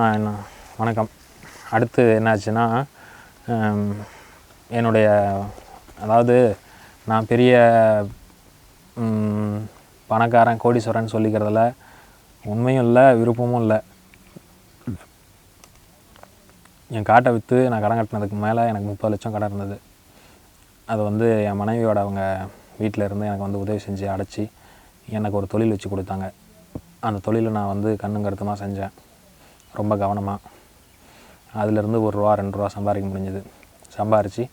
என்ன வணக்கம். அடுத்து என்னாச்சுன்னா, என்னுடைய அதாவது நான் பெரிய பணக்காரன் கோடீஸ்வரன் சொல்லிக்கிறதுல உண்மையும் இல்லை, விருப்பமும் இல்லை. என் காட்டை விற்று நான் கடன் கட்டினதுக்கு மேலே எனக்கு 30 லட்சம் கடன் இருந்தது. அது வந்து என் மனைவியோட அவங்க வீட்டில் இருந்து எனக்கு வந்து உதவி செஞ்சு அடைச்சி எனக்கு ஒரு தொழில் வச்சு கொடுத்தாங்க. அந்த தொழிலை நான் வந்து கண்ணும் கருத்துமாக செஞ்சேன், ரொம்ப கவனமாக. அதிலிருந்து ₹1 ₹2 சம்பாதிக்க முடிஞ்சது. சம்பாரித்து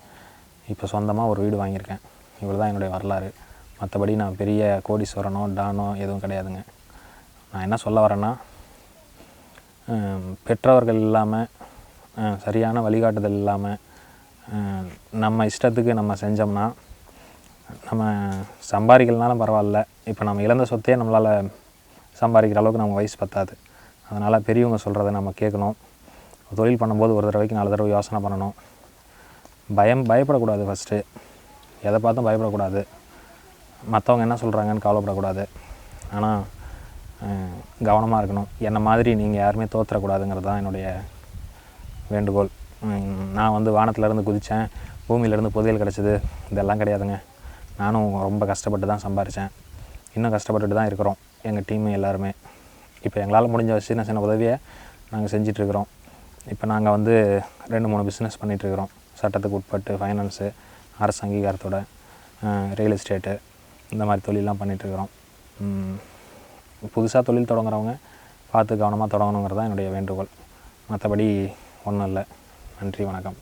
இப்போ சொந்தமாக ஒரு வீடு வாங்கியிருக்கேன். இவ்வளோ தான் என்னுடைய வரலாறு. மற்றபடி நான் பெரிய கோடீஸ்வரனோ டானோ எதுவும் கிடையாதுங்க. நான் என்ன சொல்ல வரேன்னா, பெற்றவர்கள் இல்லாமல், சரியான வழிகாட்டுதல் இல்லாமல் நம்ம இஷ்டத்துக்கு நம்ம செஞ்சோம்னா, நம்ம சம்பாதிக்கலனாலும் பரவாயில்ல, இப்போ நம்ம இழந்த சொத்தையே நம்மளால் சம்பாதிக்கிற அளவுக்கு நம்ம வயசு பத்தாது. அதனால் பெரியவங்க சொல்கிறத நம்ம கேட்கணும். தொழில் பண்ணும்போது ஒரு தடவைக்கு 4 தடவை யோசனை பண்ணணும். பயப்படக்கூடாது. ஃபஸ்ட்டு எதை பார்த்தும் பயப்படக்கூடாது. மற்றவங்க என்ன சொல்கிறாங்கன்னு கவலைப்படக்கூடாது. ஆனால் கவனமாக இருக்கணும். என்னை மாதிரி நீங்கள் யாருமே தோற்றக்கூடாதுங்கிறது தான் என்னுடைய வேண்டுகோள். நான் வந்து வானத்திலேருந்து குதித்தேன், பூமியிலேருந்து புதையல் கிடச்சிது, இதெல்லாம் கிடையாதுங்க. நானும் ரொம்ப கஷ்டப்பட்டு தான் சம்பாரித்தேன். இன்னும் கஷ்டப்பட்டுட்டு தான் இருக்கிறோம், எங்கள் டீமு எல்லாருமே. இப்போ எங்களால் முடிஞ்ச சின்ன சின்ன உதவியை நாங்கள் செஞ்சிட்ருக்கிறோம். இப்போ நாங்கள் வந்து 2-3 பிஸ்னஸ் பண்ணிகிட்ருக்கிறோம். சட்டத்துக்கு உட்பட்டு ஃபைனான்ஸு, அரசு அங்கீகாரத்தோட, ரியல் எஸ்டேட்டு, இந்த மாதிரி தொழிலெலாம் பண்ணிகிட்ருக்கிறோம். புதுசாக தொழில் தொடங்குறவங்க பார்த்து கவனமாக தொடங்கணுங்கிறது தான் என்னுடைய வேண்டுகோள். மற்றபடி ஒன்றும் இல்லை. நன்றி, வணக்கம்.